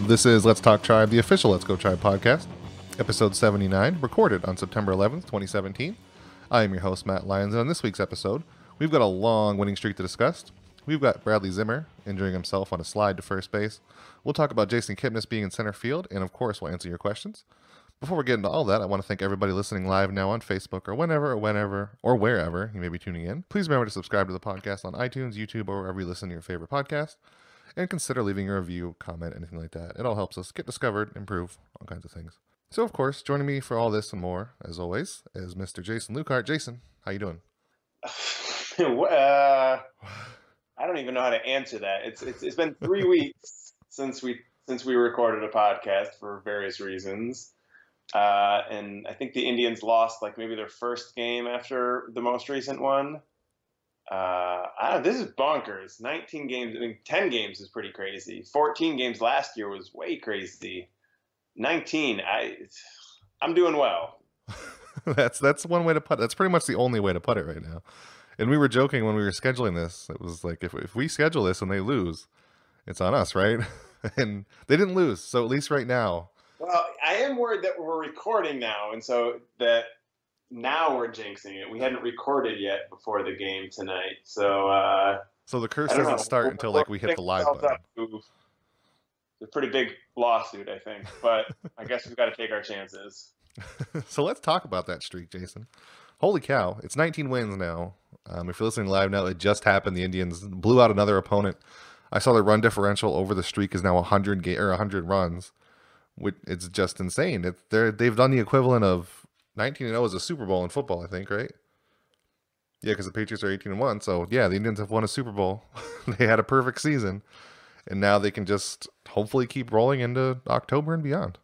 This is Let's Talk Tribe, the official Let's Go Tribe podcast, episode 79, recorded on September 11th, 2017. I am your host, Matt Lyons, and on this week's episode, we've got a long winning streak to discuss. We've got Bradley Zimmer injuring himself on a slide to first base. We'll talk about Jason Kipnis being in center field, and of course, we'll answer your questions. Before we get into all that, I want to thank everybody listening live now on Facebook or whenever, or wherever you may be tuning in. Please remember to subscribe to the podcast on iTunes, YouTube, or wherever you listen to your favorite podcast. And consider leaving a review, comment, anything like that. It all helps us get discovered, improve, all kinds of things. So, of course, joining me for all this and more, as always, is Mr. Jason Lukart. Jason, how you doing? I don't even know how to answer that. It's been 3 weeks since we recorded a podcast for various reasons, and I think the Indians lost like maybe their first game after the most recent one. This is bonkers. 19 games. I mean, 10 games is pretty crazy. 14 games last year was way crazy. 19. I'm doing well. That's one way to put it. That's pretty much the only way to put it right now. And we were joking when we were scheduling this. It was like, if we schedule this and they lose, it's on us, right? And they didn't lose. So at least right now. Well, I am worried that we're recording now. And so that now we're jinxing it. We hadn't recorded yet before the game tonight. So the curse doesn't start until like we hit the live button. It's a pretty big lawsuit, I think. But I guess we've got to take our chances. So let's talk about that streak, Jason. Holy cow. It's 19 wins now. If you're listening live now, it just happened. The Indians blew out another opponent. I saw the run differential over the streak is now 100 runs. It's just insane. They've done the equivalent of 19-0 is a Super Bowl in football, I think, right? Yeah, because the Patriots are 18-1. So, yeah, the Indians have won a Super Bowl. They had a perfect season. And now they can just hopefully keep rolling into October and beyond.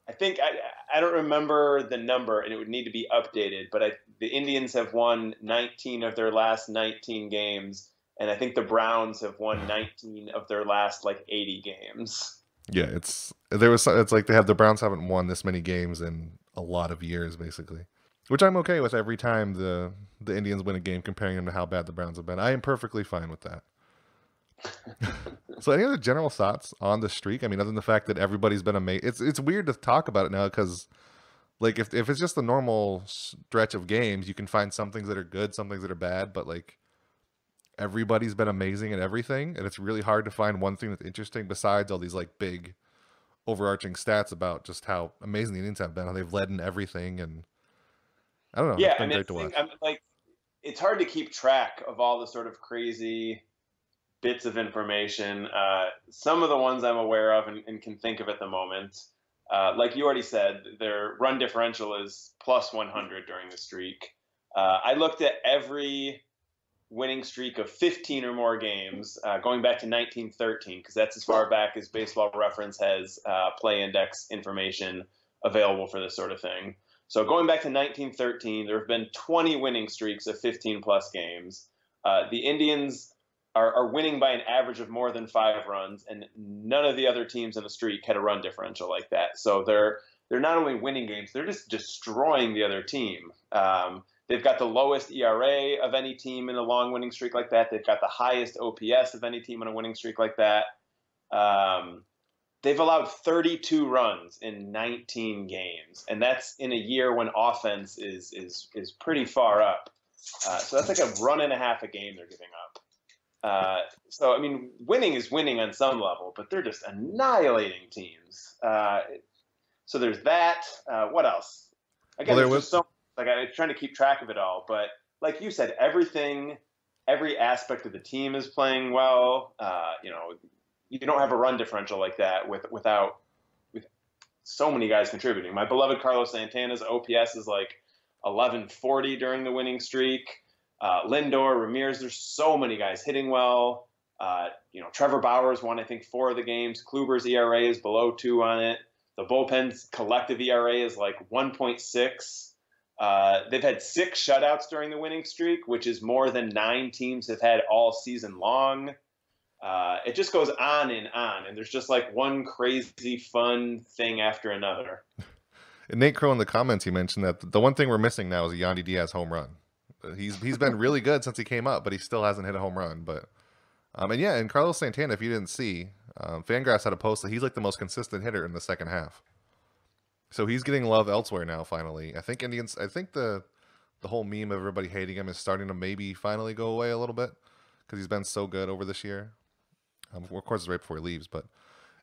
I think I don't remember the number, and it would need to be updated, but the Indians have won 19 of their last 19 games, and I think the Browns have won 19 of their last, 80 games. Yeah, it's like the Browns haven't won this many games in a lot of years, basically. Which I'm okay with every time the Indians win a game, comparing them to how bad the Browns have been. I am perfectly fine with that. So any other general thoughts on the streak? I mean, other than the fact that everybody's been amazing. It's weird to talk about it now because, like, if it's just the normal stretch of games, you can find some things that are good, some things that are bad, but, like, everybody's been amazing at everything, and it's really hard to find one thing that's interesting besides all these, like, big overarching stats about just how amazing the Indians have been, how they've led in everything, and I don't know. Yeah, it's been great to watch. It's hard to keep track of all the sort of crazy bits of information. Some of the ones I'm aware of and can think of at the moment. Like you already said, their run differential is plus 100 during the streak. I looked at every winning streak of 15 or more games going back to 1913, because that's as far back as Baseball Reference has play index information available for this sort of thing. So going back to 1913, there have been 20 winning streaks of 15 plus games. The Indians are winning by an average of more than 5 runs, and none of the other teams in the streak had a run differential like that. So they're not only winning games, they're just destroying the other team. They've got the lowest ERA of any team in a long winning streak like that. They've got the highest OPS of any team in a winning streak like that. They've allowed 32 runs in 19 games, and that's in a year when offense is pretty far up. So that's like a run and a half a game they're giving up. So, I mean, winning is winning on some level, but they're just annihilating teams. So there's that. What else? Again, there's just so I'm trying to keep track of it all. But like you said, every aspect of the team is playing well. You don't have a run differential like that with so many guys contributing. My beloved Carlos Santana's OPS is like 1140 during the winning streak. Lindor, Ramirez, there's so many guys hitting well. Trevor Bauer's won, I think, 4 of the games. Kluber's ERA is below 2 on it. The bullpen's collective ERA is like 1.6. They've had 6 shutouts during the winning streak, which is more than 9 teams have had all season long. It just goes on, and there's just like one crazy fun thing after another. And Nate Crow in the comments, he mentioned that the one thing we're missing now is a Yandy Diaz home run. He's been really good since he came up, but he still hasn't hit a home run. But and Carlos Santana, if you didn't see, Fangraphs had a post that he's like the most consistent hitter in the second half. So he's getting love elsewhere now. Finally, I think Indians. I think the whole meme of everybody hating him is starting to maybe finally go away a little bit because he's been so good over this year. Of course, it's right before he leaves, but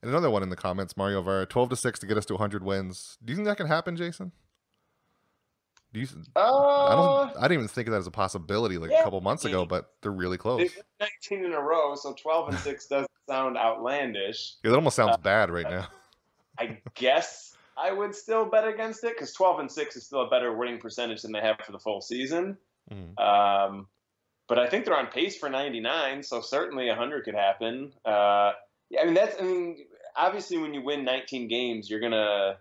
and another one in the comments, Mario Vera, 12-6 to get us to 100 wins. Do you think that can happen, Jason? Do you? I didn't even think of that as a possibility like a couple months ago, but they're really close. They've won 19 in a row, so 12-6 doesn't sound outlandish. It almost sounds bad right now. I guess I would still bet against it because 12-6 is still a better winning percentage than they have for the full season. Mm. But I think they're on pace for 99, so certainly 100 could happen. Obviously, when you win 19 games, you're gonna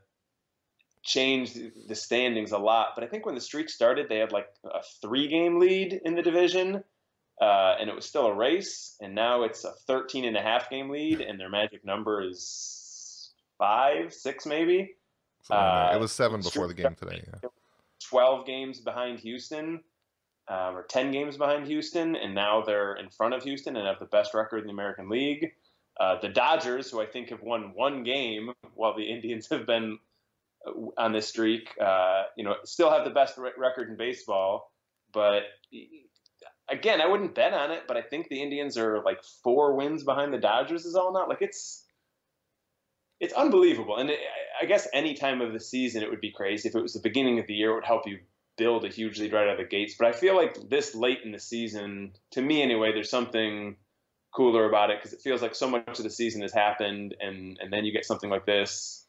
change the standings a lot. But I think when the streak started, they had like a 3-game lead in the division, and it was still a race. And now it's a 13.5-game lead, and their magic number is 5, 6 maybe. It was 7 before the game today. Yeah. 12 games behind Houston, or 10 games behind Houston, and now they're in front of Houston and have the best record in the American League. The Dodgers, who I think have won 1 game while the Indians have been on this streak, still have the best record in baseball. But again, I wouldn't bet on it, but I think the Indians are like 4 wins behind the Dodgers is all now. Like it's unbelievable. And I guess any time of the season, it would be crazy. If it was the beginning of the year, it would help you build a huge lead right out of the gates. But I feel like this late in the season, to me anyway, there's something cooler about it because it feels like so much of the season has happened, and then you get something like this.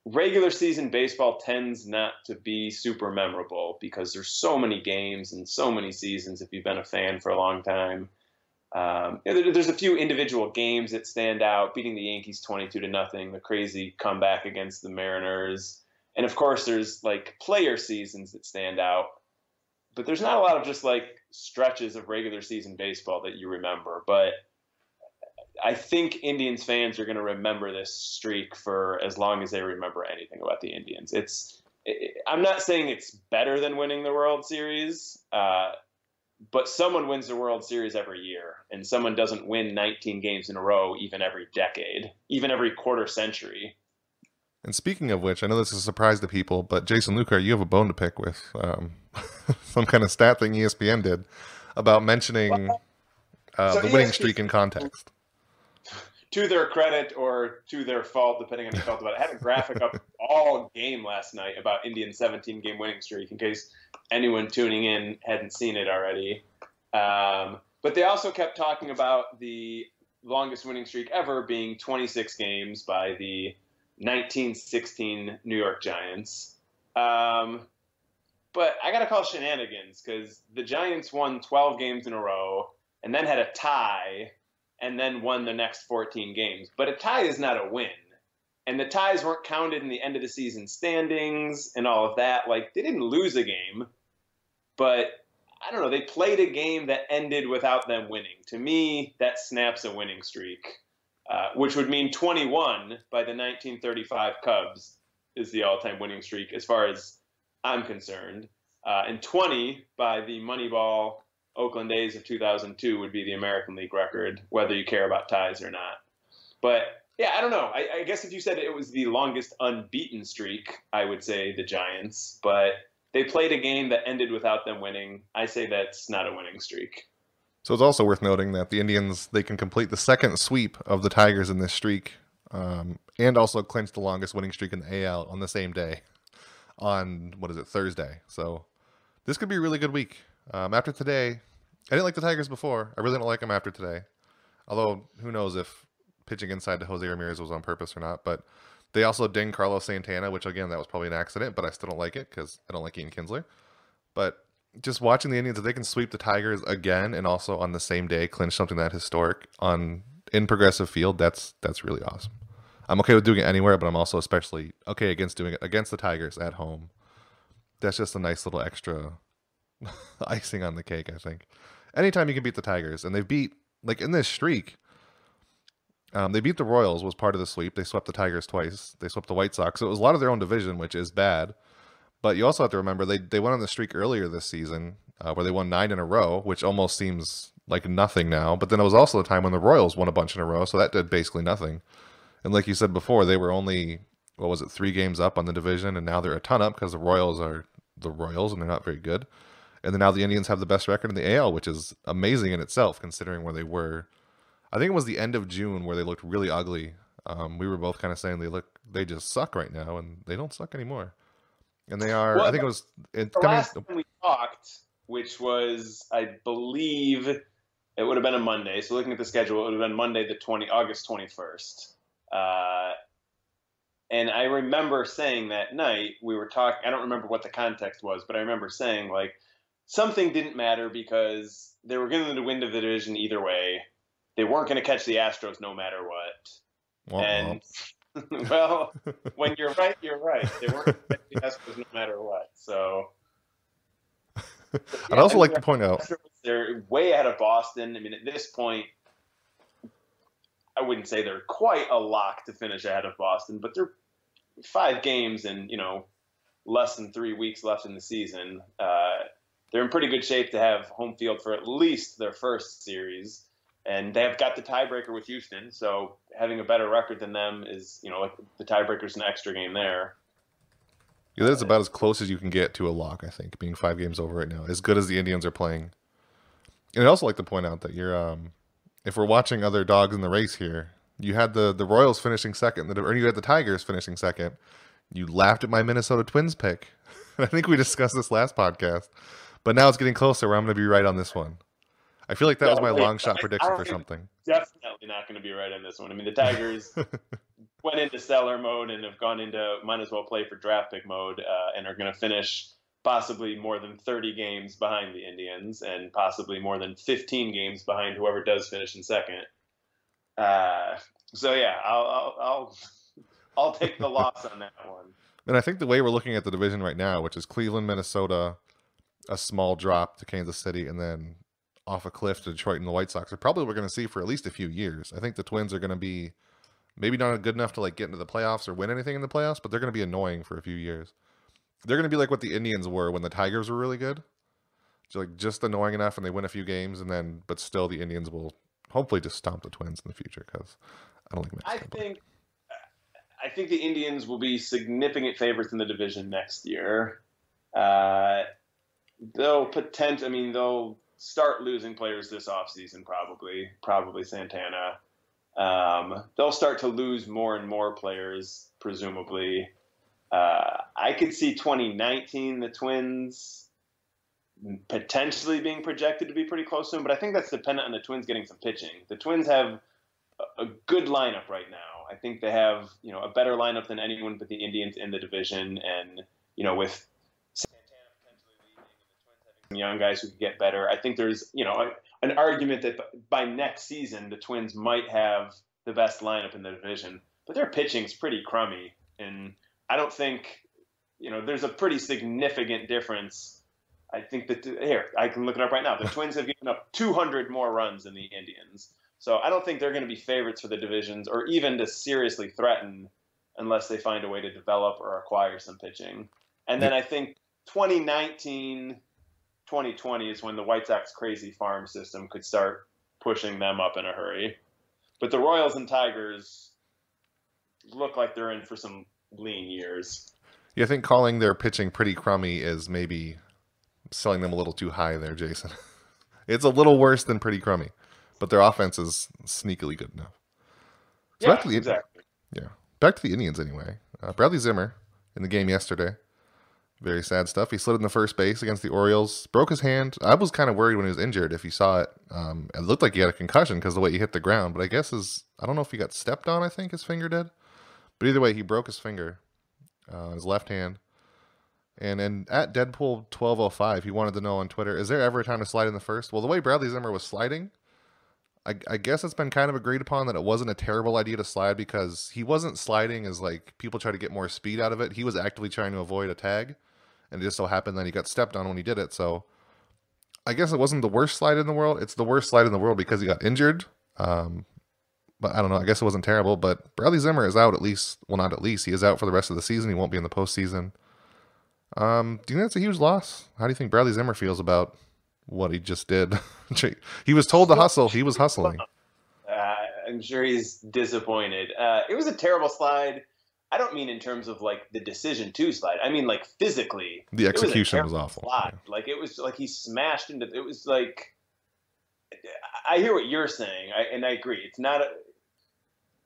Regular season baseball tends not to be super memorable because there's so many games and so many seasons if you've been a fan for a long time. There's a few individual games that stand out, beating the Yankees 22-0, the crazy comeback against the Mariners. And of course, there's like player seasons that stand out, but there's not a lot of just like stretches of regular season baseball that you remember. But I think Indians fans are going to remember this streak for as long as they remember anything about the Indians. I'm not saying it's better than winning the World Series, but someone wins the World Series every year, and someone doesn't win 19 games in a row even every decade, even every quarter century. And speaking of which, I know this is a surprise to people, but Jason Lucar, you have a bone to pick with some kind of stat thing ESPN did about mentioning the winning streak in context. To their credit or to their fault, depending on how you felt about it, I had a graphic up all game last night about Indians' 17-game winning streak, in case anyone tuning in hadn't seen it already. But they also kept talking about the longest winning streak ever being 26 games by the 1916 New York Giants. But I got to call shenanigans because the Giants won 12 games in a row and then had a tie and then won the next 14 games. But a tie is not a win. And the ties weren't counted in the end of the season standings and all of that. Like, they didn't lose a game, but I don't know. They played a game that ended without them winning. To me, that snaps a winning streak, which would mean 21 by the 1935 Cubs is the all-time winning streak as far as I'm concerned. And 20 by the Moneyball Oakland A's of 2002 would be the American League record, whether you care about ties or not. But yeah, I don't know. I guess if you said it was the longest unbeaten streak, I would say the Giants. But they played a game that ended without them winning. I say that's not a winning streak. So it's also worth noting that the Indians, they can complete the second sweep of the Tigers in this streak, and also clinch the longest winning streak in the AL on the same day, on, Thursday. So this could be a really good week. After today, I didn't like the Tigers before. I really don't like them after today. Although, who knows if pitching inside to Jose Ramirez was on purpose or not. But they also dinged Carlos Santana, which, again, that was probably an accident, but I still don't like it because I don't like Ian Kinsler. But just watching the Indians, if they can sweep the Tigers again and also on the same day clinch something that historic in Progressive Field, that's really awesome. I'm okay with doing it anywhere, but I'm also especially okay against doing it against the Tigers at home. That's just a nice little extra icing on the cake, I think. Anytime you can beat the Tigers, and they've beat, like in this streak, they beat the Royals, was part of the sweep. They swept the Tigers twice. They swept the White Sox. So it was a lot of their own division, which is bad. But you also have to remember they went on the streak earlier this season where they won 9 in a row, which almost seems like nothing now. But then it was also the time when the Royals won a bunch in a row, so that did basically nothing. And like you said before, they were only, what was it, 3 games up on the division, and now they're a ton up because the Royals are the Royals and they're not very good. And then now the Indians have the best record in the AL, which is amazing in itself considering where they were. I think it was the end of June where they looked really ugly. We were both kind of saying they just suck right now, and they don't suck anymore. And they are. Well, I think it was the last time we talked, which was, I believe, it would have been a Monday. So looking at the schedule, it would have been Monday, August 21st. And I remember saying that night we were talking. I don't remember what the context was, but I remember saying like something didn't matter because they were going to win the division either way. They weren't going to catch the Astros no matter what. And well, when you're right, you're right. They weren't going to catch the Astros no matter what. So I'd also like to point out they're way ahead of Boston. I mean, at this point, I wouldn't say they're quite a lock to finish ahead of Boston, but they're 5 games and, less than 3 weeks left in the season. They're in pretty good shape to have home field for at least their first series. And they have got the tiebreaker with Houston. So having a better record than them is, like the tiebreaker's an extra game there. Yeah, that's about as close as you can get to a lock, I think, being 5 games over right now, as good as the Indians are playing. And I'd also like to point out that you're, if we're watching other dogs in the race here, you had the Royals finishing second, or you had the Tigers finishing second. You laughed at my Minnesota Twins pick. I think we discussed this last podcast, but now it's getting closer where I'm going to be right on this one. I feel like that was my long shot prediction for something. Definitely not going to be right on this one. I mean, the Tigers went into stellar mode and have gone into might as well play for draft pick mode and are going to finish possibly more than 30 games behind the Indians and possibly more than 15 games behind whoever does finish in second. So yeah, I'll take the loss on that one. And I think the way we're looking at the division right now, which is Cleveland, Minnesota, a small drop to Kansas City, and then off a cliff to Detroit and the White Sox, are probably what we're going to see for at least a few years. I think the Twins are going to be maybe not good enough to like get into the playoffs or win anything in the playoffs, but they're going to be annoying for a few years. They're going to be like what the Indians were when the Tigers were really good. So like just annoying enough and they win a few games, and then but still the Indians will hopefully just stomp the Twins in the future because I don't like I think the Indians will be significant favorites in the division next year. They'll start losing players this offseason, probably Santana. They'll start to lose more and more players, presumably. I could see 2019, the Twins potentially being projected to be pretty close to them, but I think that's dependent on the Twins getting some pitching. The Twins have a good lineup right now. I think they have, a better lineup than anyone but the Indians in the division. And, with Santana potentially leaving and the Twins having some young guys who could get better, I think there's, an argument that by next season, the Twins might have the best lineup in the division. But their pitching's pretty crummy. And I don't think, there's a pretty significant difference. I think that, I can look it up right now. The Twins have given up 200 more runs than the Indians. So I don't think they're going to be favorites for the divisions or even to seriously threaten unless they find a way to develop or acquire some pitching. And then I think 2019, 2020 is when the White Sox crazy farm system could start pushing them up in a hurry. But the Royals and Tigers look like they're in for some lean years. Yeah, I think calling their pitching pretty crummy is maybe selling them a little too high there, Jason. It's a little worse than pretty crummy. But their offense is sneakily good enough. So exactly. Yeah, back to the Indians anyway. Bradley Zimmer in the game yesterday. Very sad stuff. He slid in the first base against the Orioles, broke his hand. I was kind of worried when he was injured if you saw it. It looked like he had a concussion because of the way he hit the ground. But I guess I don't know if he got stepped on, I think his finger did. But either way, he broke his finger, his left hand. And then at Deadpool1205, he wanted to know on Twitter, is there ever a time to slide in the first? Well, the way Bradley Zimmer was sliding, I guess it's been kind of agreed upon that it wasn't a terrible idea to slide because he wasn't sliding as like people try to get more speed out of it. He was actively trying to avoid a tag, and it just so happened that he got stepped on when he did it. So I guess it wasn't the worst slide in the world. It's the worst slide in the world because he got injured. But I don't know. I guess it wasn't terrible. But Bradley Zimmer is out at least. Well, not at least. He is out for the rest of the season. He won't be in the postseason. Do you think that's a huge loss? How do you think Bradley Zimmer feels about what he just did. He was told to hustle. He was hustling. I'm sure he's disappointed. It was a terrible slide. I don't mean in terms of like the decision to slide. I mean like physically. The execution was a awful. slide. Yeah. Like it was like he smashed into. It was like. I hear what you're saying, and I agree. It's not.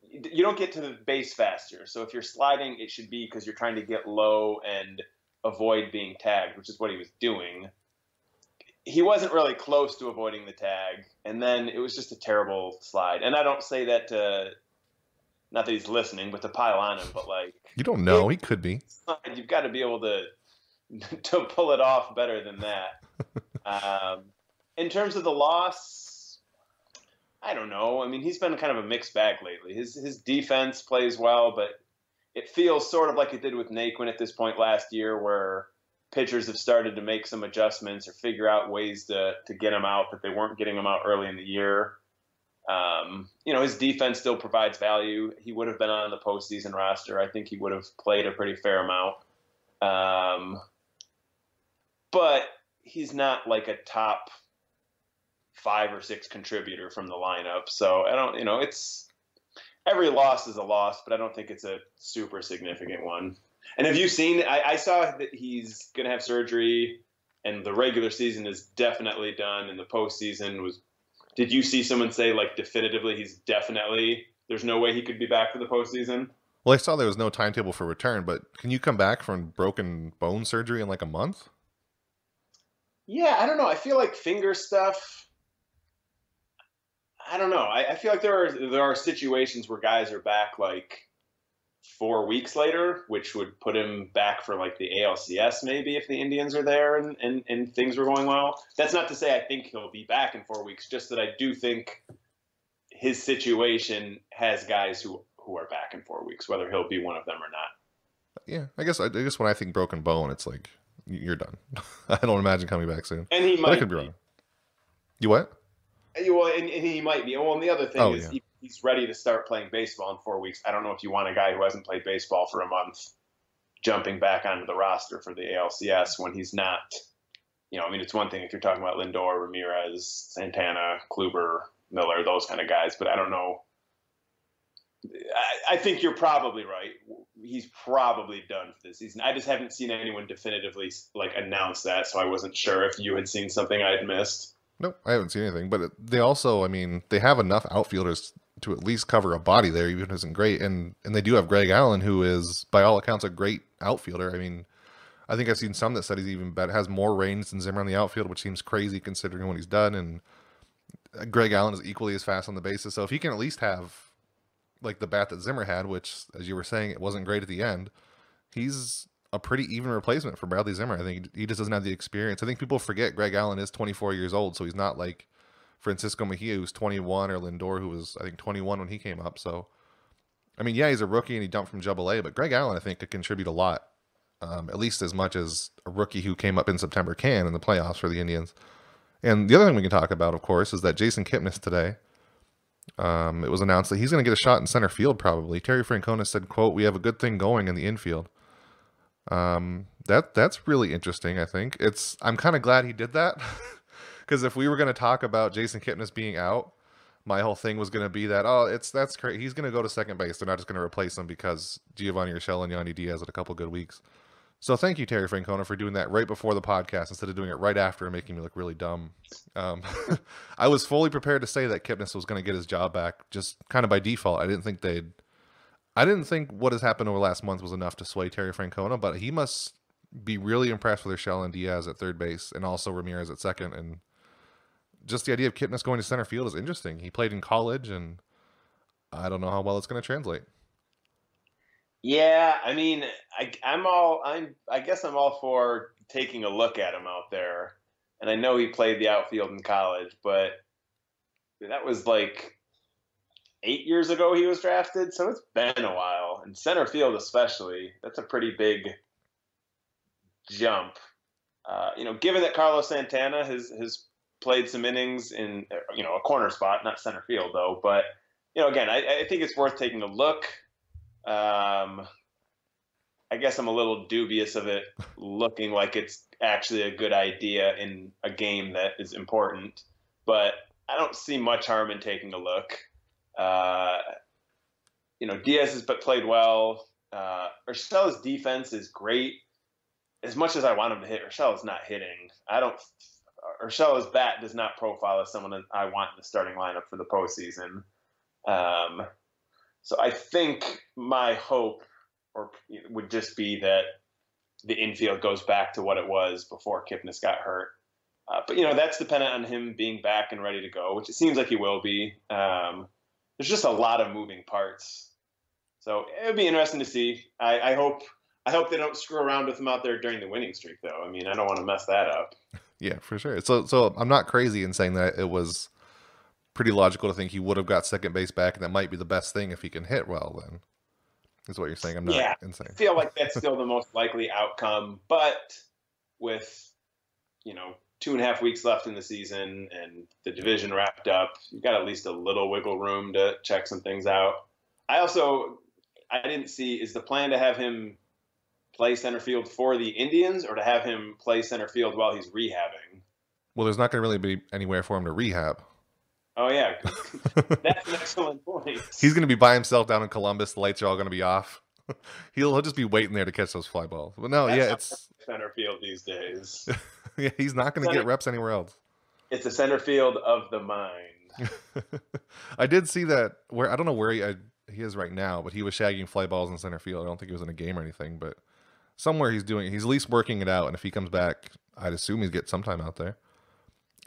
You don't get to the base faster. So if you're sliding, it should be because you're trying to get low and avoid being tagged, which is what he was doing. He wasn't really close to avoiding the tag, and then it was just a terrible slide. And I don't say that to, not that he's listening, but to pile on him. But like, you don't know, he could be. You've got to be able to pull it off better than that. In terms of the loss, I don't know. I mean, he's been kind of a mixed bag lately. His defense plays well, but it feels sort of like it did with Naquin at this point last year, where pitchers have started to make some adjustments or figure out ways to get him out that they weren't getting him out early in the year. His defense still provides value. He would have been on the postseason roster. I think he would have played a pretty fair amount. But he's not like a top 5 or 6 contributor from the lineup. So I don't, it's every loss is a loss, but I don't think it's a super significant one. And have you seen, I saw that he's going to have surgery and the regular season is definitely done and the postseason was, did you see someone say like definitively there's no way he could be back for the postseason? Well, I saw there was no timetable for return, but can you come back from broken bone surgery in like a month? Yeah, I don't know. I feel like finger stuff, I don't know. I feel like there are situations where guys are back like 4 weeks later, which would put him back for like the ALCS maybe if the Indians are there and things were going well. That's not to say I think he'll be back in 4 weeks, just that I do think his situation has guys who are back in 4 weeks, whether he'll be one of them or not. Yeah, I guess when I think broken bone, it's like you're done. I don't imagine coming back soon. And he might. I could be wrong. You what? Well, and he might be. Well, and the other thing is he's ready to start playing baseball in 4 weeks. I don't know if you want a guy who hasn't played baseball for a month jumping back onto the roster for the ALCS when he's not. It's one thing if you're talking about Lindor, Ramirez, Santana, Kluber, Miller, those kind of guys, but I don't know. I think you're probably right. He's probably done for this season. I just haven't seen anyone definitively announce that, so I wasn't sure if you had seen something I had missed. Nope, I haven't seen anything. But they also, they have enough outfielders to at least cover a body there, even if it isn't great. And they do have Greg Allen, who is, by all accounts, a great outfielder. I think I've seen some that said he's even better, has more range than Zimmer on the outfield, which seems crazy considering what he's done. And Greg Allen is equally as fast on the bases. So if he can at least have like the bat that Zimmer had, which, as you were saying, it wasn't great at the end, he's a pretty even replacement for Bradley Zimmer. I think he just doesn't have the experience. I think people forget Greg Allen is 24 years old, so he's not like Francisco Mejia, who's 21, or Lindor, who was, I think, 21 when he came up. So, yeah, he's a rookie and he dumped from Double-A, but Greg Allen, I think, could contribute a lot, at least as much as a rookie who came up in September can in the playoffs for the Indians. And the other thing we can talk about, of course, is that Jason Kipnis today, it was announced that he's going to get a shot in center field probably. Terry Francona said, quote, "We have a good thing going in the infield." That's really interesting. I think I'm kind of glad he did that because if we were going to talk about Jason Kipnis being out, my whole thing was going to be that, that's great. He's going to go to second base. They're not just going to replace him because Giovanni Urshela and Yandy Diaz had a couple good weeks. So thank you, Terry Francona, for doing that right before the podcast instead of doing it right after and making me look really dumb. I was fully prepared to say that Kipnis was going to get his job back just kind of by default. I didn't think what has happened over the last month was enough to sway Terry Francona, but he must be really impressed with Urshela and Diaz at third base and also Ramirez at second. And just the idea of Kipnis going to center field is interesting. He played in college, and I don't know how well it's going to translate. Yeah, I guess I'm all for taking a look at him out there. And I know he played the outfield in college, but that was like 8 years ago he was drafted, so it's been a while. And center field especially, that's a pretty big jump. Given that Carlos Santana has played some innings in a corner spot, not center field though, but again, I think it's worth taking a look. I guess I'm a little dubious of it looking like it's actually a good idea in a game that is important, but I don't see much harm in taking a look. Uh, Diaz has but played well. Urshela's defense is great. As much as I want him to hit, Urshela's not hitting. I don't. Urshela's bat does not profile as someone that I want in the starting lineup for the postseason. Um, so I think my hope would just be that the infield goes back to what it was before Kipnis got hurt. But that's dependent on him being back and ready to go, which it seems like he will be. There's just a lot of moving parts, so it would be interesting to see. I hope they don't screw around with him out there during the winning streak, though. I mean, I don't want to mess that up. Yeah, for sure. So I'm not crazy in saying that it was pretty logical to think he would have got second base back, and that might be the best thing if he can hit well. Then is what you're saying. I'm not insane. I feel like that's still the most likely outcome, but with 2.5 weeks left in the season and the division wrapped up, you've got at least a little wiggle room to check some things out. I didn't see, is the plan to have him play center field for the Indians or to have him play center field while he's rehabbing? Well, there's not going to really be anywhere for him to rehab. Oh, yeah. That's an excellent point. He's going to be by himself down in Columbus. The lights are all going to be off. He'll just be waiting there to catch those fly balls. But no, it's center field these days. Yeah, he's not going to get reps anywhere else. It's a center field of the mind. I did see that where I don't know where he is right now, but he was shagging fly balls in center field. I don't think he was in a game or anything, but somewhere he's at least working it out. And if he comes back, I'd assume he'd get some time out there.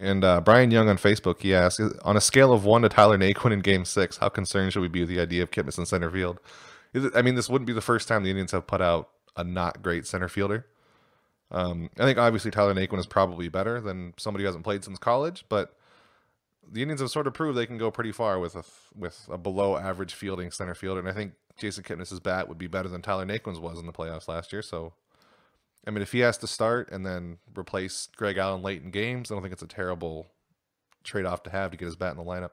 And Brian Young on Facebook, he asked, on a scale of 1 to Tyler Naquin in Game 6, how concerned should we be with the idea of Kipnis in center field? This wouldn't be the first time the Indians have put out a not great center fielder. I think obviously Tyler Naquin is probably better than somebody who hasn't played since college, but the Indians have sort of proved they can go pretty far with a below average fielding center fielder. And I think Jason Kipnis' bat would be better than Tyler Naquin's was in the playoffs last year. So, if he has to start and then replace Greg Allen late in games, I don't think it's a terrible trade-off to have to get his bat in the lineup.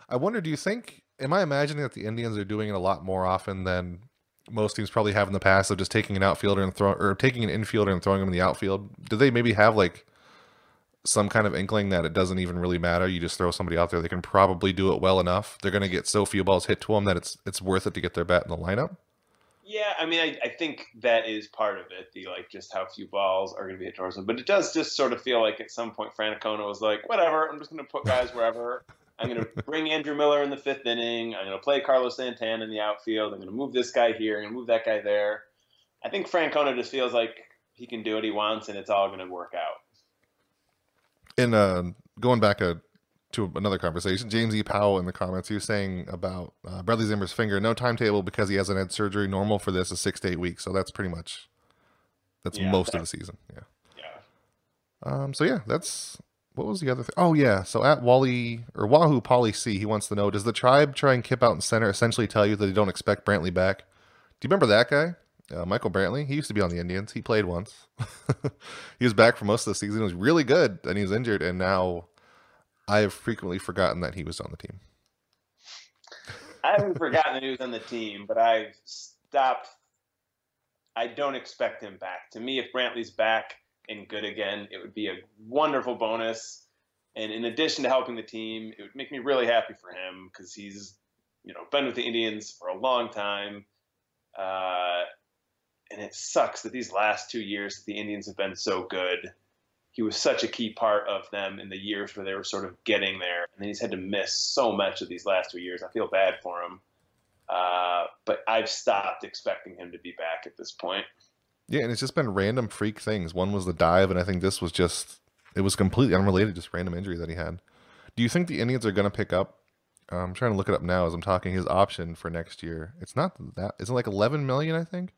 I wonder, am I imagining that the Indians are doing it a lot more often than most teams probably have in the past of just taking an outfielder or taking an infielder and throwing him in the outfield? Do they maybe have like some kind of inkling that it doesn't even really matter? You just throw somebody out there, they can probably do it well enough. They're going to get so few balls hit to them that it's worth it to get their bat in the lineup. Yeah, I think that is part of it, just how few balls are going to be hit towards them. But it does just sort of feel like at some point Francona was like, whatever, I'm just going to put guys wherever. I'm going to bring Andrew Miller in the 5th inning. I'm going to play Carlos Santana in the outfield. I'm going to move this guy here. I'm going to move that guy there. I think Francona just feels like he can do what he wants, and it's all going to work out. And going back to another conversation, James E. Powell in the comments, he was saying about Bradley Zimmer's finger, no timetable because he hasn't had surgery. Normal for this is 6 to 8 weeks. So that's pretty much, most of the season. Yeah. So yeah, what was the other thing? Oh yeah. So at Wahoo Polly C, he wants to know, does the tribe try and Kip out in center essentially tell you that they don't expect Brantley back? Do you remember that guy? Michael Brantley, he used to be on the Indians. He played once. He was back for most of the season. He was really good, and he was injured, and now I have frequently forgotten that he was on the team. I haven't forgotten that he was on the team, but I've stopped. I don't expect him back. To me, if Brantley's back and good again, it would be a wonderful bonus. And in addition to helping the team, it would make me really happy for him because he's, been with the Indians for a long time. And it sucks that these last 2 years that the Indians have been so good. He was such a key part of them in the years where they were sort of getting there. And then he's had to miss so much of these last 2 years. I feel bad for him. But I've stopped expecting him to be back at this point. Yeah, and it's just been random freak things. One was the dive, and I think this was it was completely unrelated, just random injury that he had. Do you think the Indians are going to pick up, I'm trying to look it up now as I'm talking, his option for next year? It's not that, is it like $11 million, I think?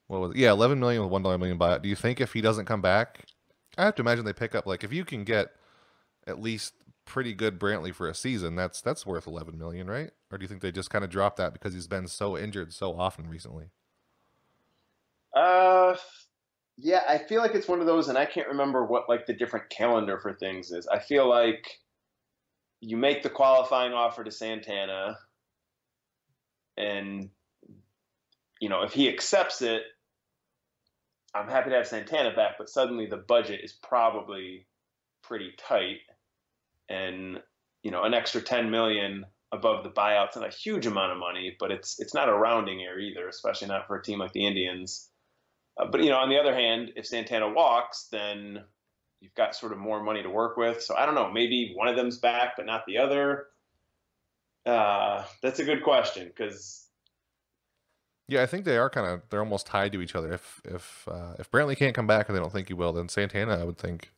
What was it? Yeah, $11 million with $1 million buyout. Do you think if he doesn't come back, I have to imagine they pick up, like, if you can get at least pretty good Brantley for a season, that's worth $11 million, right? Or do you think they just kind of drop that because he's been so injured so often recently? Yeah, I feel like it's one of those, and I can't remember what the different calendar for things is. I feel like you make the qualifying offer to Santana, and if he accepts it, I'm happy to have Santana back, but suddenly the budget is probably pretty tight, and an extra 10 million above the buyout's not a huge amount of money, but it's not a rounding error either, especially not for a team like the Indians. But on the other hand, if Santana walks, then you've got sort of more money to work with. So I don't know, maybe one of them's back, but not the other. That's a good question because Yeah, I think they're almost tied to each other. If Brantley can't come back, and they don't think he will, then Santana, I would think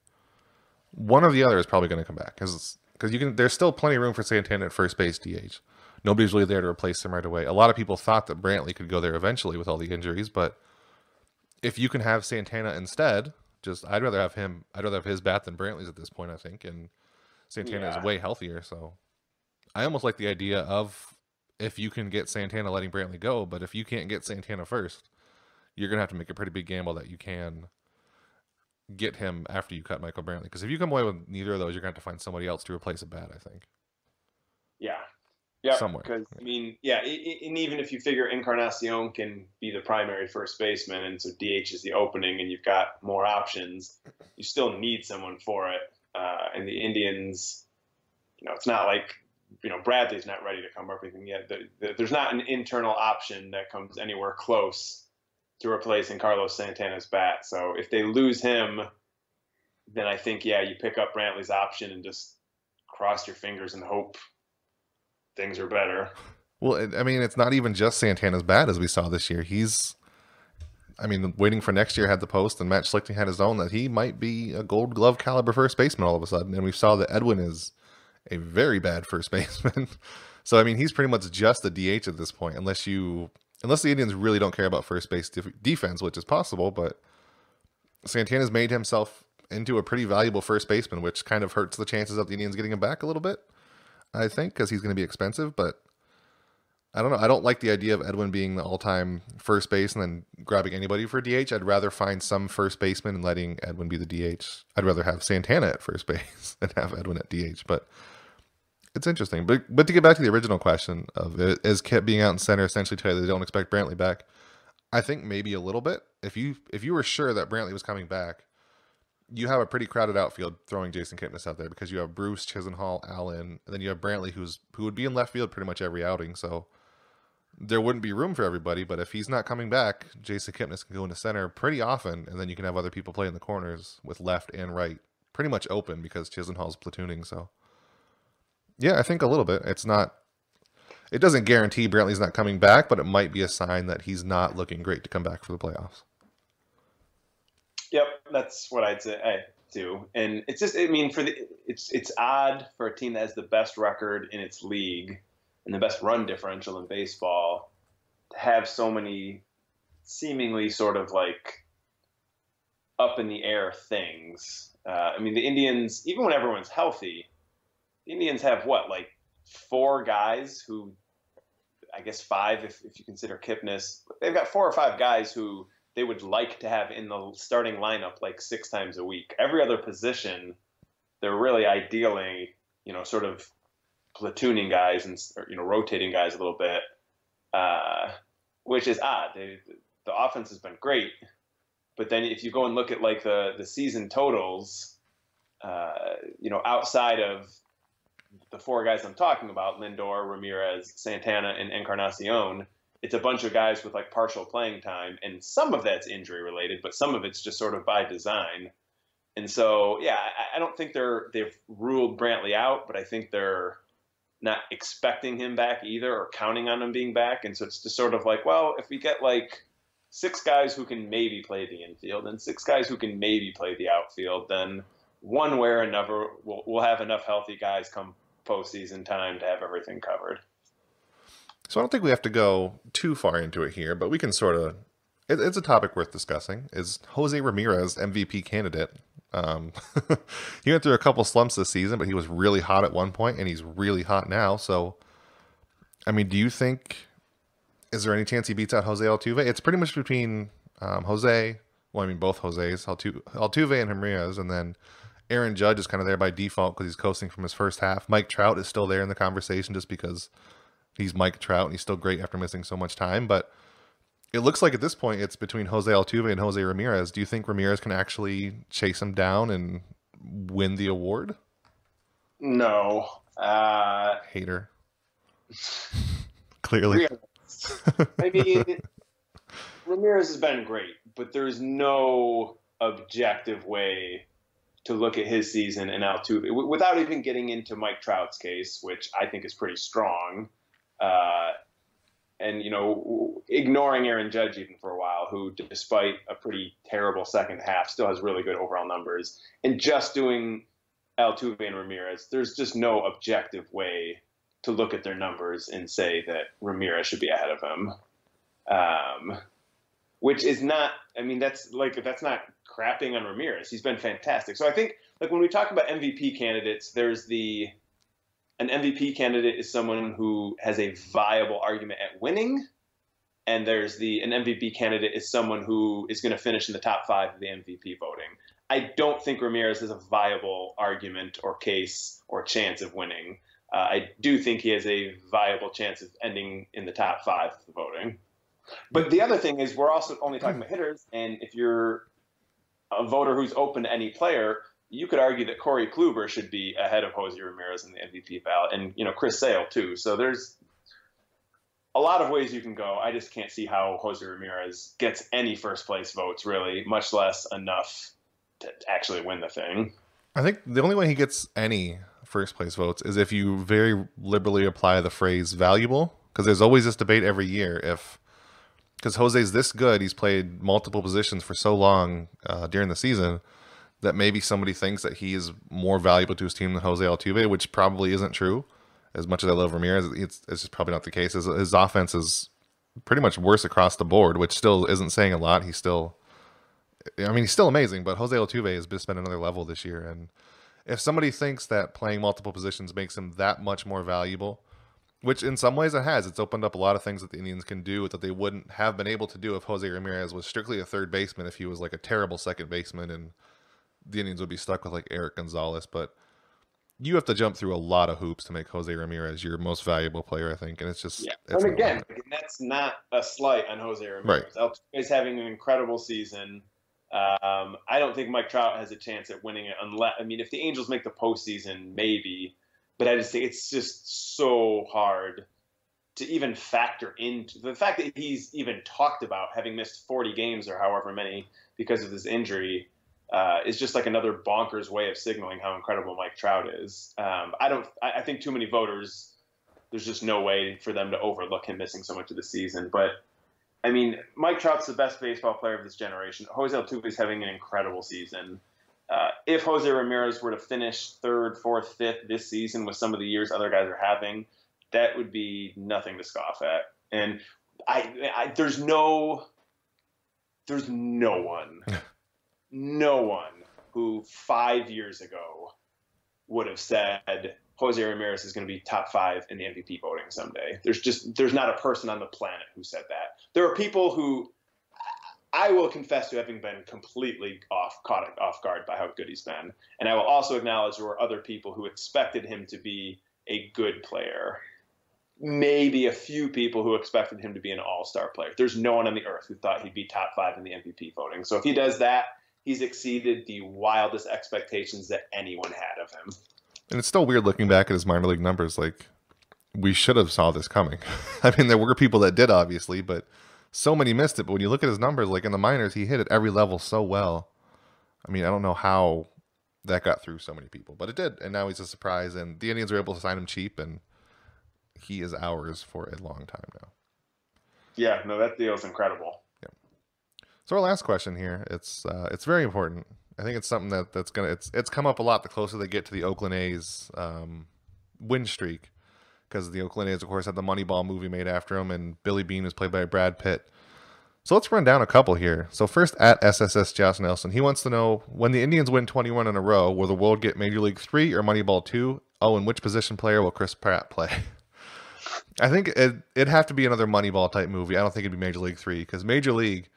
one or the other is probably going to come back because there's still plenty of room for Santana at first base DH. Nobody's really there to replace him right away. A lot of people thought that Brantley could go there eventually with all the injuries, but if you can have Santana instead, I'd rather have him. I'd rather have his bat than Brantley's at this point, I think, and Santana is way healthier. So I almost like the idea of if you can get Santana letting Brantley go, but if you can't get Santana first, you're gonna have to make a pretty big gamble that you can get him after you cut Michael Brantley. Because if you come away with neither of those, you're gonna have to find somebody else to replace a bat, I think. Yeah, somewhere. Because and even if you figure Encarnacion can be the primary first baseman, and so DH is the opening, and you've got more options, you still need someone for it. And the Indians, it's not like Bradley's not ready to come up with anything yet. There's not an internal option that comes anywhere close to replacing Carlos Santana's bat. So if they lose him, then I think you pick up Brantley's option and just cross your fingers and hope things are better. Well, I mean, it's not even just Santana's bat as we saw this year. Waiting for next year had the post, and Matt Schlichting had his own that he might be a Gold Glove caliber first baseman all of a sudden. And we saw that Edwin is a very bad first baseman. So, I mean, he's pretty much just a DH at this point, unless the Indians really don't care about first base defense, which is possible. But Santana's made himself into a pretty valuable first baseman, which kind of hurts the chances of the Indians getting him back a little bit, I think, because he's going to be expensive. But I don't know. I don't like the idea of Edwin being the all-time first base and then grabbing anybody for DH. I'd rather find some first baseman and letting Edwin be the DH. I'd rather have Santana at first base than have Edwin at DH. But it's interesting. But to get back to the original question of is Kip being out in center essentially tell you they don't expect Brantley back? I think maybe a little bit. If you were sure that Brantley was coming back, you have a pretty crowded outfield throwing Jason Kipnis out there because you have Bruce, Chisenhall, Allen, and then you have Brantley who would be in left field pretty much every outing. So there wouldn't be room for everybody. But if he's not coming back, Jason Kipnis can go into center pretty often, and then you can have other people play in the corners with left and right pretty much open because Chisenhall's platooning. So yeah, I think a little bit. It doesn't guarantee Brantley's not coming back, but it might be a sign that he's not looking great to come back for the playoffs. Yep, that's what I'd say too. And it's just, it's odd for a team that has the best record in its league and the best run differential in baseball to have so many seemingly sort of like up in the air things. The Indians, even when everyone's healthy, the Indians have like 4 guys who, I guess 5 if you consider Kipnis. They've got 4 or 5 guys who they would like to have in the starting lineup like 6 times a week. Every other position, they're really ideally, sort of platooning guys and rotating guys a little bit, which is odd. The offense has been great, but then if you go and look at like the season totals, outside of the 4 guys I'm talking about, Lindor, Ramirez, Santana, and Encarnacion, it's a bunch of guys with like partial playing time, and some of that's injury related, but some of it's just sort of by design. And so, I don't think they've ruled Brantley out, but I think they're not expecting him back either or counting on him being back. And so it's just sort of like, well, if we get like 6 guys who can maybe play the infield and 6 guys who can maybe play the outfield, then one way or another we'll have enough healthy guys come postseason time to have everything covered. So I don't think we have to go too far into it here, but we can sort of. It's a topic worth discussing. Is Jose Ramirez MVP candidate? He went through a couple slumps this season, but he was really hot at one point, and he's really hot now. So, do you think? Is there any chance he beats out Jose Altuve? It's pretty much between Jose. Well, both Jose's, Altuve and Ramirez, and then Aaron Judge is kind of there by default because he's coasting from his first half. Mike Trout is still there in the conversation just because he's Mike Trout and he's still great after missing so much time. But it looks like at this point it's between Jose Altuve and Jose Ramirez. Do you think Ramirez can actually chase him down and win the award? No. Hater. Clearly. I mean, Ramirez has been great, but there's no objective way to look at his season and Altuve without even getting into Mike Trout's case, which I think is pretty strong. And, ignoring Aaron Judge even for a while, who, despite a pretty terrible second half, still has really good overall numbers. And just doing Altuve and Ramirez, there's just no objective way to look at their numbers and say that Ramirez should be ahead of him. Which is not, that's not crapping on Ramirez. He's been fantastic. So I think, when we talk about MVP candidates, an MVP candidate is someone who has a viable argument at winning, and an MVP candidate is someone who is going to finish in the top 5 of the MVP voting. I don't think Ramirez has a viable argument or case or chance of winning. I do think he has a viable chance of ending in the top 5 of the voting. But the other thing is we're also only talking about hitters, and if you're a voter who's open to any player, you could argue that Corey Kluber should be ahead of Jose Ramirez in the MVP ballot, and Chris Sale too. So there's a lot of ways you can go. I just can't see how Jose Ramirez gets any first place votes, really, much less enough to actually win the thing. I think the only way he gets any first place votes is if you very liberally apply the phrase valuable, because there's always this debate every year because Jose's this good, he's played multiple positions for so long during the season, that maybe somebody thinks that he is more valuable to his team than Jose Altuve, which probably isn't true. As much as I love Ramirez, it's just probably not the case. His offense is pretty much worse across the board, which still isn't saying a lot. He's still amazing, but Jose Altuve has just been another level this year. And if somebody thinks that playing multiple positions makes him that much more valuable, which in some ways it has, it's opened up a lot of things that the Indians can do that they wouldn't have been able to do if Jose Ramirez was strictly a third baseman, if he was like a terrible second baseman, and the Indians would be stuck with like Eric Gonzalez. But you have to jump through a lot of hoops to make Jose Ramirez your most valuable player, I think. And it's just, and again, that's not a slight on Jose Ramirez. Right. Altuve is having an incredible season. I don't think Mike Trout has a chance at winning it unless, if the Angels make the postseason, maybe. But I just think it's just so hard to even factor into the fact that he's even talked about having missed 40 games or however many because of his injury. Is just like another bonkers way of signaling how incredible Mike Trout is. I think too many voters, there's just no way for them to overlook him missing so much of the season. But Mike Trout's the best baseball player of this generation. Jose Altuve is having an incredible season. If Jose Ramirez were to finish 3rd, 4th, 5th this season with some of the years other guys are having, that would be nothing to scoff at. And there's no one who 5 years ago would have said Jose Ramirez is going to be top 5 in the MVP voting someday. There's not a person on the planet who said that. There are people who I will confess to having been completely caught off guard by how good he's been. And I will also acknowledge there were other people who expected him to be a good player. Maybe a few people who expected him to be an all-star player. There's no one on the earth who thought he'd be top 5 in the MVP voting. So if he does that, he's exceeded the wildest expectations that anyone had of him. And it's still weird looking back at his minor league numbers. Like, we should have saw this coming. There were people that did, obviously, but so many missed it. But when you look at his numbers, like in the minors, he hit at every level so well. I don't know how that got through so many people, but it did. And now he's a surprise. And the Indians were able to sign him cheap, and he is ours for a long time now. Yeah, no, that deal is incredible. So our last question here, it's very important. I think it's something that's it's come up a lot the closer they get to the Oakland A's win streak, because the Oakland A's, of course, had the Moneyball movie made after him, and Billy Beane was played by Brad Pitt. So let's run down a couple here. So first, at SSS Josh Nelson, he wants to know, when the Indians win 21 in a row, will the World get Major League 3 or Moneyball 2? Oh, and which position player will Chris Pratt play? I think it'd have to be another Moneyball type movie. I don't think it'd be Major League 3, because Major League,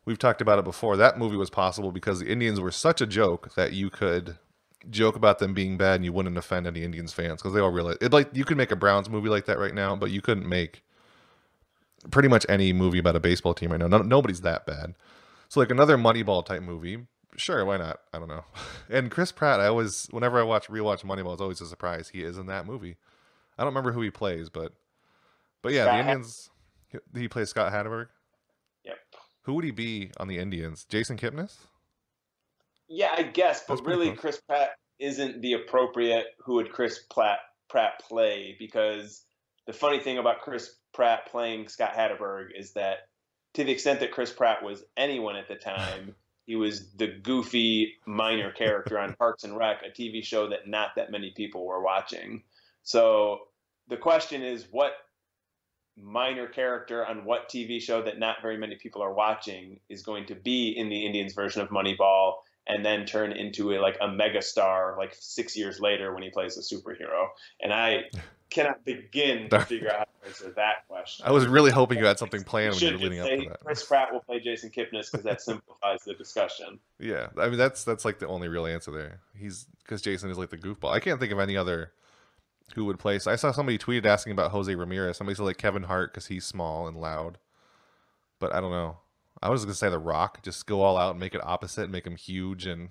we've talked about it before, that movie was possible because the Indians were such a joke that you could joke about them being bad and you wouldn't offend any Indians fans, because they all realize it. Like, you could make a Browns movie like that right now, but you couldn't make pretty much any movie about a baseball team right now. Nobody's that bad. So like another Moneyball type movie, sure, why not? I don't know. And Chris Pratt, whenever I rewatch Moneyball, it's always a surprise. He is in that movie. I don't remember who he plays, but yeah, the Indians. He plays Scott Hatteberg. Yep. Who would he be on the Indians? Jason Kipnis? Yeah, I guess, but really, close. Chris Pratt isn't the appropriate who would Chris Pratt play, because the funny thing about Chris Pratt playing Scott Hatteberg is that to the extent that Chris Pratt was anyone at the time, he was the goofy minor character on Parks and Rec, a TV show that not that many people were watching. So the question is, what minor character on what TV show that not very many people are watching is going to be in the Indians version of Moneyball and then turn into a mega star like 6 years later when he plays a superhero? And I cannot begin to figure out how to answer that question. I was really hoping you had something planned when you were leading up to that. Chris Pratt will play Jason Kipnis because that simplifies the discussion. Yeah, I mean that's like the only real answer there. Because Jason is like the goofball. I can't think of any other who would play. So I saw somebody tweeted asking about Jose Ramirez. Somebody said like Kevin Hart because he's small and loud. But I don't know. I was gonna say The Rock. Just go all out and make it opposite and make him huge. And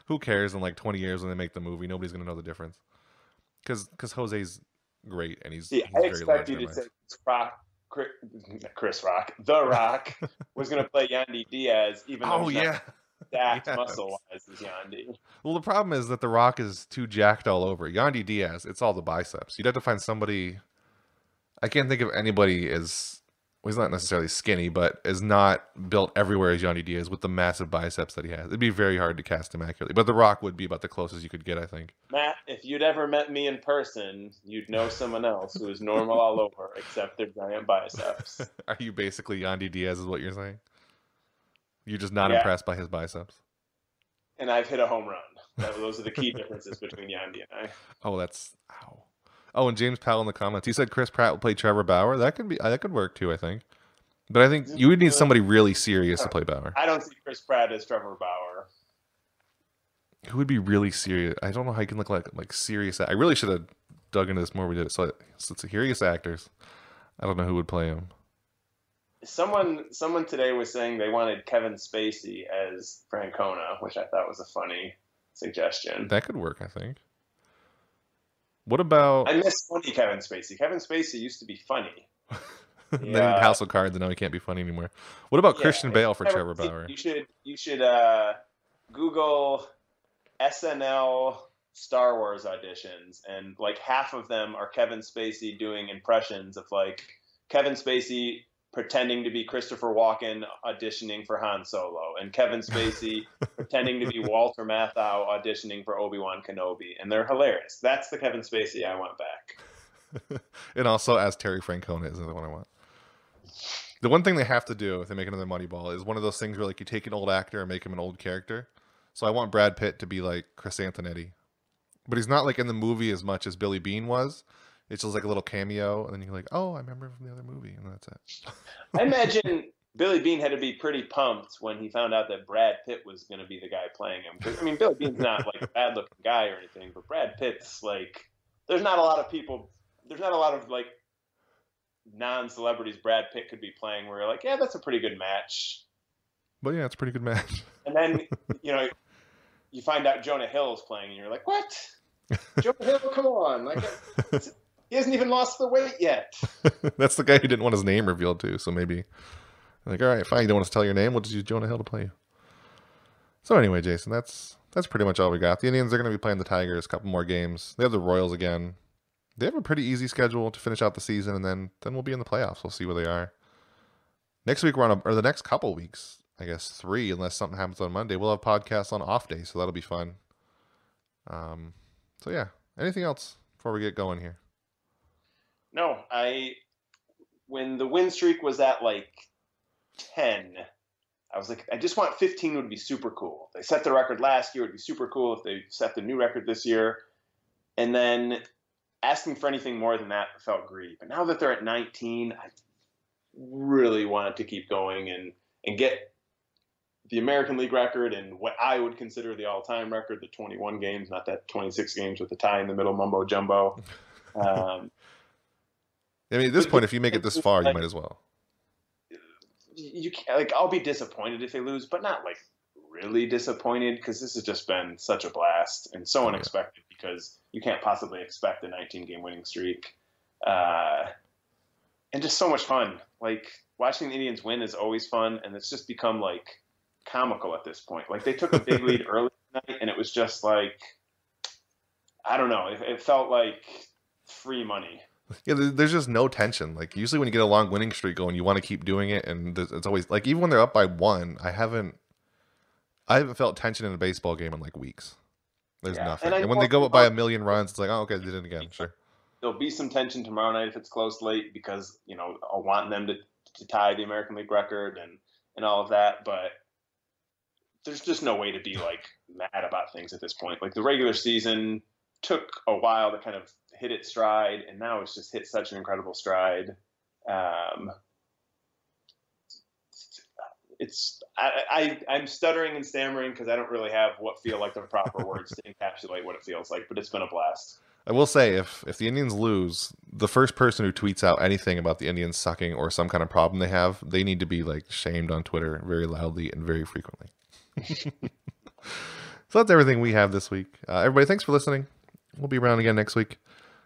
who cares in like 20 years when they make the movie? Nobody's gonna know the difference. Because Jose's great and he's I expect you to say Chris Rock. The Rock was gonna play Yandy Diaz, even though he's not stacked muscle-wise as Yandy. Well, the problem is that The Rock is too jacked all over. Yandy Diaz, it's all the biceps. You'd have to find somebody. I can't think of anybody he's not necessarily skinny, but is not built everywhere as Yandy Diaz with the massive biceps that he has. It'd be very hard to cast him accurately. But The Rock would be about the closest you could get, I think. Matt, if you'd ever met me in person, you'd know someone else who is normal all over except their giant biceps. Are you basically Yandy Diaz is what you're saying? You're just not impressed by his biceps? And I've hit a home run. Those are the key differences between Yandy and I. Oh, ow. Oh, and James Powell in the comments, he said Chris Pratt will play Trevor Bauer. That could work too, I think. But I think you would need somebody really serious to play Bauer. I don't see Chris Pratt as Trevor Bauer. Who would be really serious? I don't know how you can look like serious. I really should have dug into this more. We did it. So it's serious actors. I don't know who would play him. Someone today was saying they wanted Kevin Spacey as Francona, which I thought was a funny suggestion. That could work, I think. What about... I miss funny Kevin Spacey. Kevin Spacey used to be funny. Then he did House of Cards, and now he can't be funny anymore. What about Christian Bale for Trevor Bauer? You should Google SNL Star Wars auditions, and like half of them are Kevin Spacey doing impressions of like Kevin Spacey pretending to be Christopher Walken auditioning for Han Solo, and Kevin Spacey pretending to be Walter Matthau auditioning for Obi-Wan Kenobi, and they're hilarious. That's the Kevin Spacey I want back. And also as Terry Francona is the one I want. The one thing they have to do if they make another Moneyball is one of those things where like you take an old actor and make him an old character. So I want Brad Pitt to be like Chris Antonetti. But he's not like in the movie as much as Billy Beane was. It's just like a little cameo, and then you're like, oh, I remember him from the other movie, and that's it. I imagine Billy Beane had to be pretty pumped when he found out that Brad Pitt was going to be the guy playing him. Because, I mean, Billy Beane's not like a bad-looking guy or anything, but Brad Pitt's like, there's not a lot of like non-celebrities Brad Pitt could be playing where you're like, yeah, that's a pretty good match. But yeah, it's a pretty good match. And then, you find out Jonah Hill's playing, and you're like, what? Jonah Hill, come on. Like, he hasn't even lost the weight yet. That's the guy who didn't want his name revealed to, so maybe like, all right, fine, you don't want us to tell your name, we'll just use Jonah Hill to play you. So anyway, Jason, that's pretty much all we got. The Indians are going to be playing the Tigers a couple more games. They have the Royals again. They have a pretty easy schedule to finish out the season, and then we'll be in the playoffs. We'll see where they are. Next week or the next couple weeks, I guess 3, unless something happens on Monday, we'll have podcasts on off days, so that'll be fun. So yeah, anything else before we get going here? No, when the win streak was at like 10, I was like, I just want 15 would be super cool. They set the record last year, it would be super cool if they set the new record this year. And then asking for anything more than that felt greedy. But now that they're at 19, I really wanted to keep going and get the American League record and what I would consider the all-time record, the 21 games, not that 26 games with the tie in the middle mumbo jumbo. I mean, at this point, if you make it this far, you might as well. You can't, like, I'll be disappointed if they lose, but not like really disappointed, because this has just been such a blast and so unexpected, because you can't possibly expect a 19-game winning streak, and just so much fun. Like, watching the Indians win is always fun, and it's just become like comical at this point. Like, they took a big lead early tonight, and it was just like, I don't know, it felt like free money. Yeah, there's just no tension. Like, usually when you get a long winning streak going, you want to keep doing it, and it's always like, even when they're up by 1, I haven't felt tension in a baseball game in like weeks. There's nothing. And when they go up by 1,000,000 runs, it's like, oh, okay, they did it again. Sure. There'll be some tension tomorrow night if it's close late, because I'll want them to tie the American League record and all of that. But there's just no way to be like mad about things at this point. Like, the regular season took a while to kind of hit its stride, and now it's just hit such an incredible stride. I'm stuttering and stammering because I don't really have what feel like the proper words to encapsulate what it feels like, but it's been a blast. I will say, if the Indians lose, the first person who tweets out anything about the Indians sucking or some kind of problem they have, they need to be like shamed on Twitter very loudly and very frequently. So that's everything we have this week. Everybody, thanks for listening. We'll be around again next week.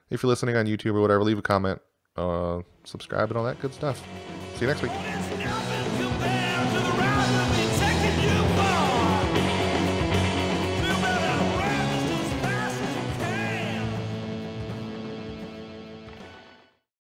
If you're listening on YouTube or whatever, leave a comment, subscribe, and all that good stuff. See you next week.